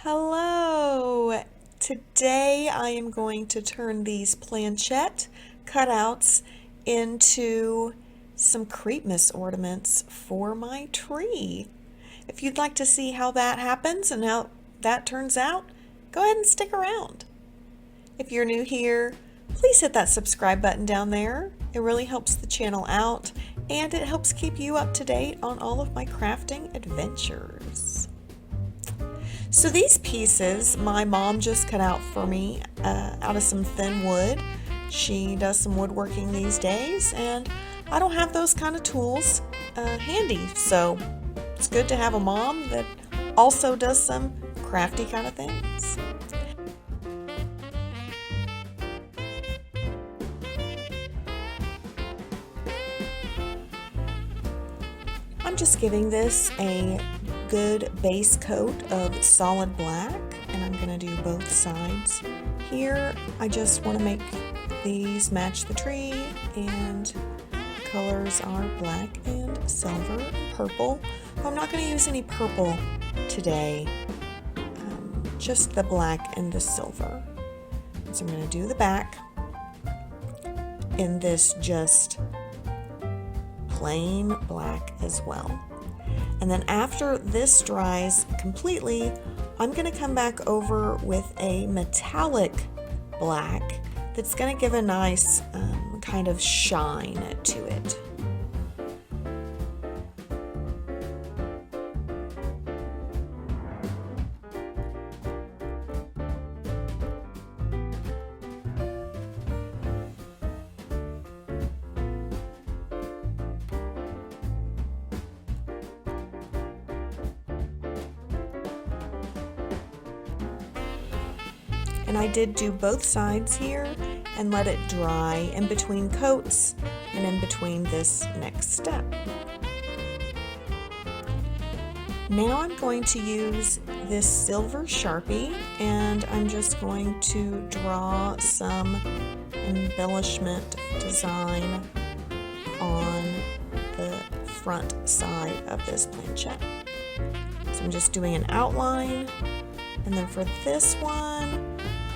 Hello! Today I am going to turn these planchette cutouts into some Creepmas ornaments for my tree. If you'd like to see how that happens and how that turns out, go ahead and stick around. If you're new here, please hit that subscribe button down there. It really helps the channel out and it helps keep you up to date on all of my crafting adventures. So these pieces my mom just cut out for me out of some thin wood. She does some woodworking these days and I don't have those kind of tools handy, so it's good to have a mom that also does some crafty kind of things. I'm just giving this a good base coat of solid black, and I'm going to do both sides. Here I just want to make these match the tree, and the colors are black and silver and purple. I'm not going to use any purple today, just the black and the silver. So I'm going to do the back in this just plain black as well. And then after this dries completely, I'm going to come back over with a metallic black that's going to give a nice kind of shine to it. And I did do both sides here and let it dry in between coats and in between this next step. Now I'm going to use this silver Sharpie and I'm just going to draw some embellishment design on the front side of this planchette. So I'm just doing an outline, and then for this one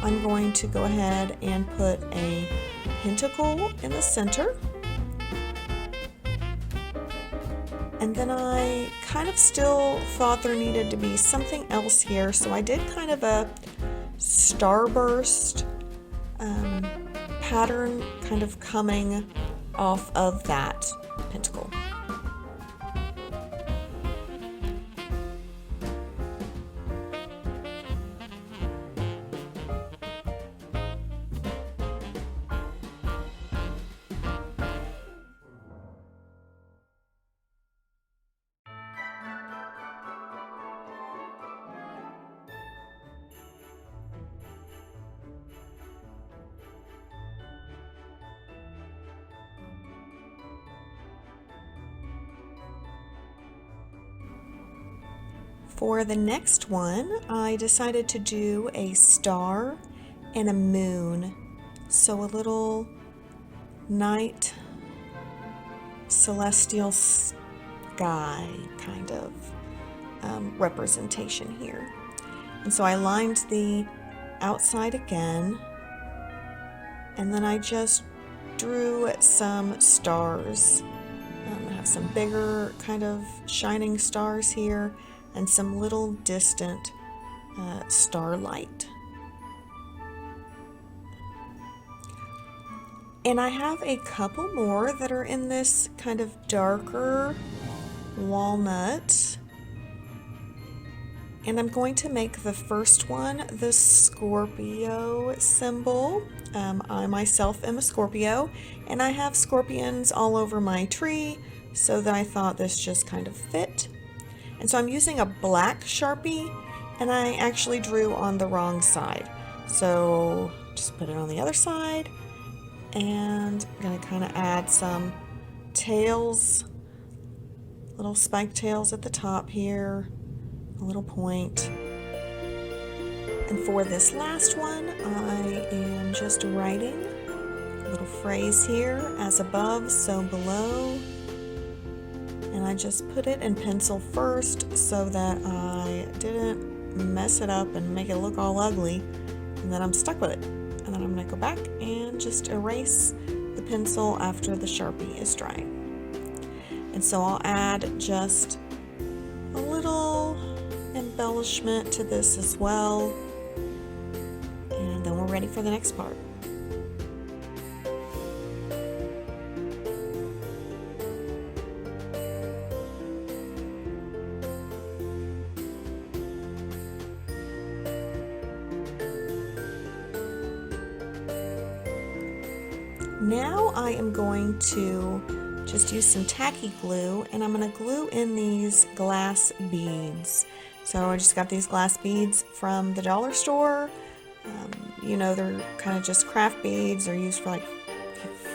I'm going to go ahead and put a pentacle in the center. And then I kind of still thought there needed to be something else here, so I did kind of a starburst pattern kind of coming off of that pentacle. For the next one, I decided to do a star and a moon. So a little night celestial sky kind of representation here. And so I lined the outside again, and then I just drew some stars. I have some bigger kind of shining stars here and some little distant starlight. And I have a couple more that are in this kind of darker walnut. And I'm going to make the first one the Scorpio symbol. I myself am a Scorpio, and I have scorpions all over my tree, so that I thought this just kind of fit. And so I'm using a black Sharpie, and I actually drew on the wrong side. So just put it on the other side, and I'm going to kind of add some tails, little spike tails at the top here, a little point. And for this last one, I am just writing a little phrase here, as above, so below. And I just put it in pencil first so that I didn't mess it up and make it look all ugly, and then I'm stuck with it. And then I'm going to go back and just erase the pencil after the Sharpie is dry. And so I'll add just a little embellishment to this as well, and then we're ready for the next part. Now I am going to just use some tacky glue, and I'm going to glue in these glass beads. So I just got these glass beads from the dollar store. You know, they're kind of just craft beads. They're used for like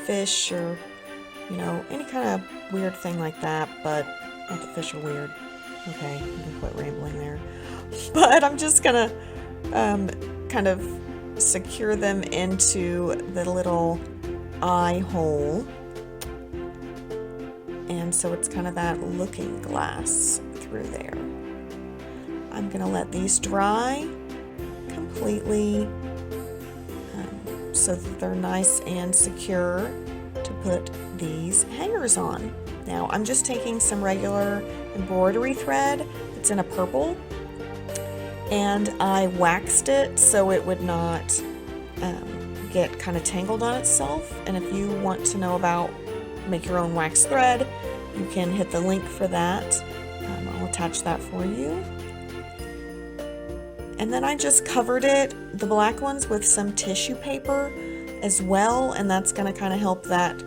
fish or, you know, any kind of weird thing like that, but not that fish are weird. Okay, I'm going to quit rambling there. But I'm just going to kind of secure them into the little eye hole, and so it's kind of that looking glass through there. I'm going to let these dry completely so that they're nice and secure to put these hangers on. Now I'm just taking some regular embroidery thread. It's in a purple, and I waxed it so it would not get kind of tangled on itself. And if you want to know about make your own wax thread, you can hit the link for that. I'll attach that for you. And then I just covered it, the black ones, with some tissue paper as well, and that's going to kind of help that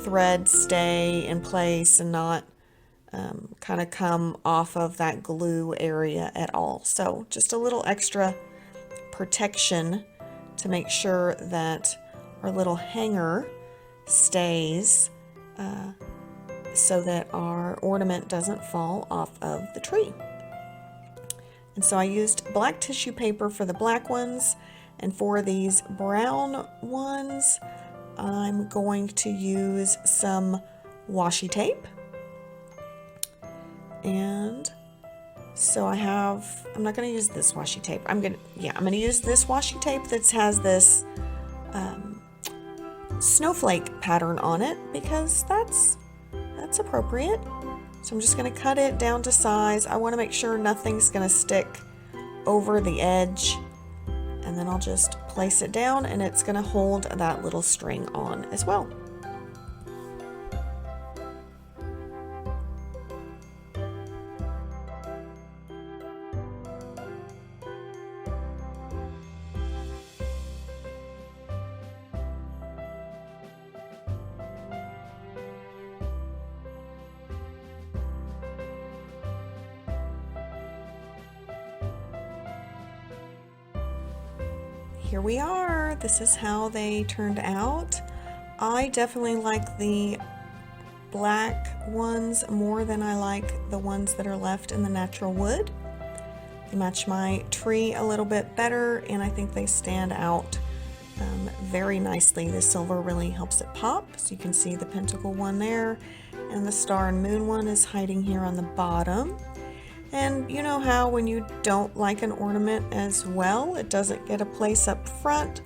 thread stay in place and not kind of come off of that glue area at all. So just a little extra protection to make sure that our little hanger stays so that our ornament doesn't fall off of the tree. And so I used black tissue paper for the black ones, and for these brown ones I'm going to use some washi tape. And so I'm not going to use this washi tape. I'm going to use this washi tape that has this snowflake pattern on it, because that's appropriate. So I'm just going to cut it down to size. I want to make sure nothing's going to stick over the edge, and then I'll just place it down, and it's going to hold that little string on as well. Here we are. This is how they turned out. I definitely like the black ones more than I like the ones that are left in the natural wood. They match my tree a little bit better, and I think they stand out very nicely. The silver really helps it pop. So you can see the pentacle one there, and the star and moon one is hiding here on the bottom. And you know how when you don't like an ornament as well, it doesn't get a place up front.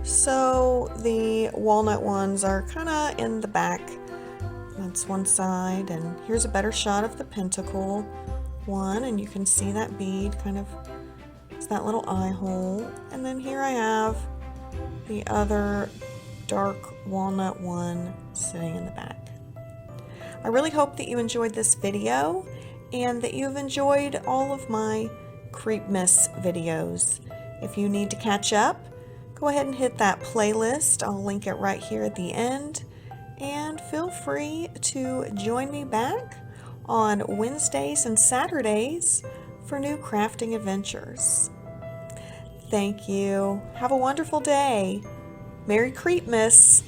So the walnut ones are kind of in the back. That's one side, and here's a better shot of the pentacle one, and you can see that bead kind of, it's that little eye hole. And then here I have the other dark walnut one sitting in the back. I really hope that you enjoyed this video, and that you've enjoyed all of my Creepmas videos. If you need to catch up, go ahead and hit that playlist. I'll link it right here at the end. And feel free to join me back on Wednesdays and Saturdays for new crafting adventures. Thank you. Have a wonderful day. Merry Creepmas!